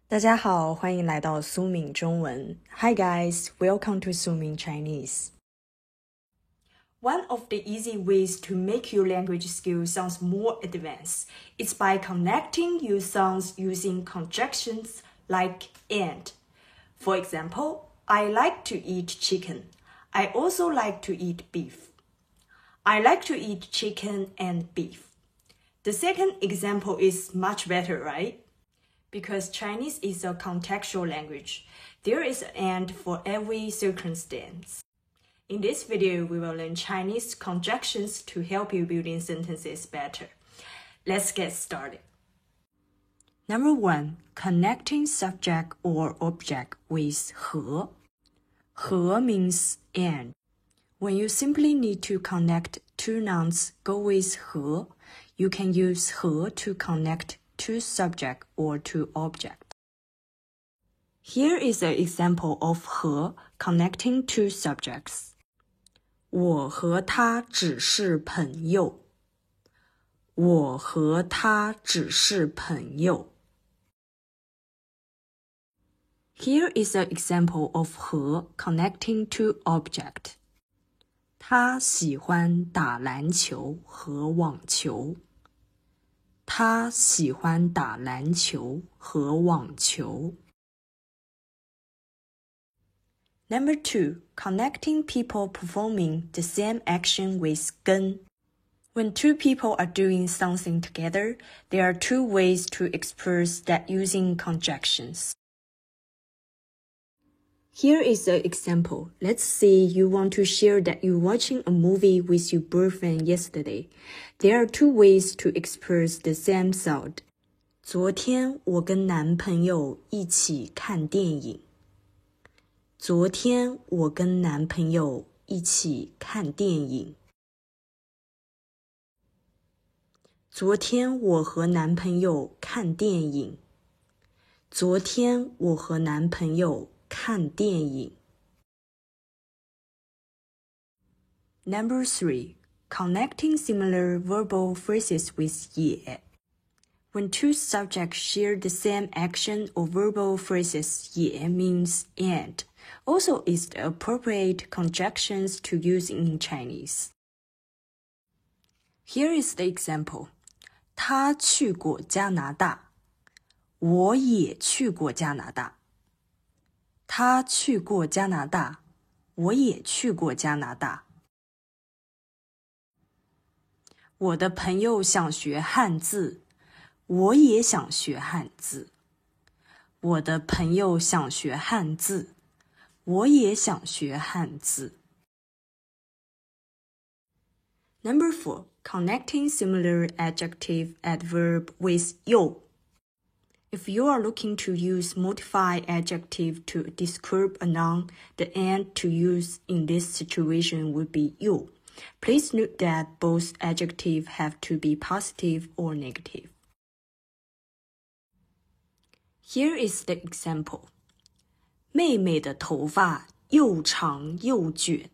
大家好，欢迎来到苏敏中文。Hi guys, welcome to Sumin Chinese. One of the easy ways to make your language skills sounds more advanced is by connecting your sounds using conjunctions like and. For example, I like to eat chicken. I also like to eat beef. I like to eat chicken and beef. The second example is much better, right? Because Chinese is a contextual language, there is an and for every circumstance. In this video, we will learn Chinese conjunctions to help you building sentences better. Let's get started. Number 1, connecting subject or object with 和. 和 means and. When you simply need to connect two nouns go with 和, you can use 和 to connect to subject or to object. Here is an example of 和 connecting two subjects. 我和他只是朋友。我和他只是朋友。Here is an example of 和 connecting to object. 他喜欢打篮球和网球。他喜欢打篮球和网球。Number 2, connecting people performing the same action with 跟. When two people are doing something together, there are two ways to express that using conjunctions. Here is an example. Let's say you want to share that you're watching a movie with your boyfriend yesterday. There are two ways to express the same thought. 昨天我跟男朋友一起看电影。昨天我跟男朋友一起看电影。昨天我和男朋友看电影。昨天我和男朋友看电影。Number 3, connecting similar verbal phrases with 也. When two subjects share the same action or verbal phrases, 也 means and. Also is the appropriate conjunctions to use in Chinese. Here is the example. 他去过加拿大。我也去过加拿大。他去过加拿大。我也去过加拿大。我的朋友想学汉字。我也想学汉字。我的朋友想学汉字。我也想学汉字。Number 4, connecting similar adjective adverb with 又. If you are looking to use modified adjective to describe a noun, the and to use in this situation would be 又. Please note that both adjectives have to be positive or negative. Here is the example. 妹妹的头发又长又卷。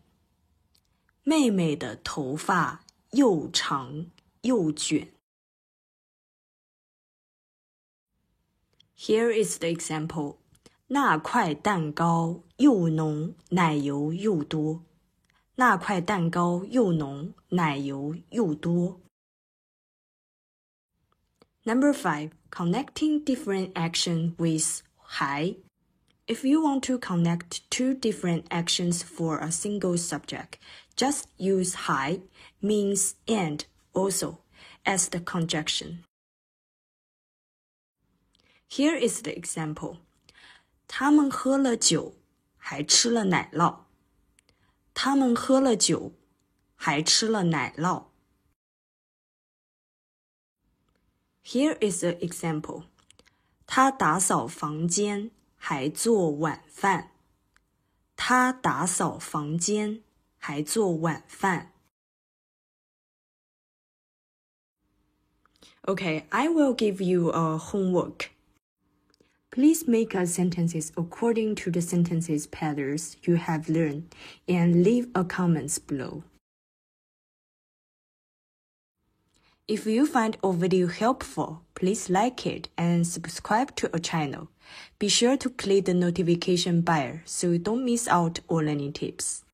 妹妹的头发又长又卷。Here is the example. 那块蛋糕又浓，奶油又多。那块蛋糕又浓，奶油又多。Number 5, connecting different action with 还. If you want to connect two different actions for a single subject, just use 还 means and also as the conjunction. Here is the example. 他们喝了酒，还吃了奶酪。他们喝了酒，还吃了奶酪。Here is an example. 他打扫房间，还做晚饭。他打扫房间，还做晚饭。Okay, I will give you a homework. Please make a sentences according to the sentences patterns you have learned and leave a comments below. If you find our video helpful, please like it and subscribe to our channel. Be sure to click the notification bell so you don't miss out on learning tips.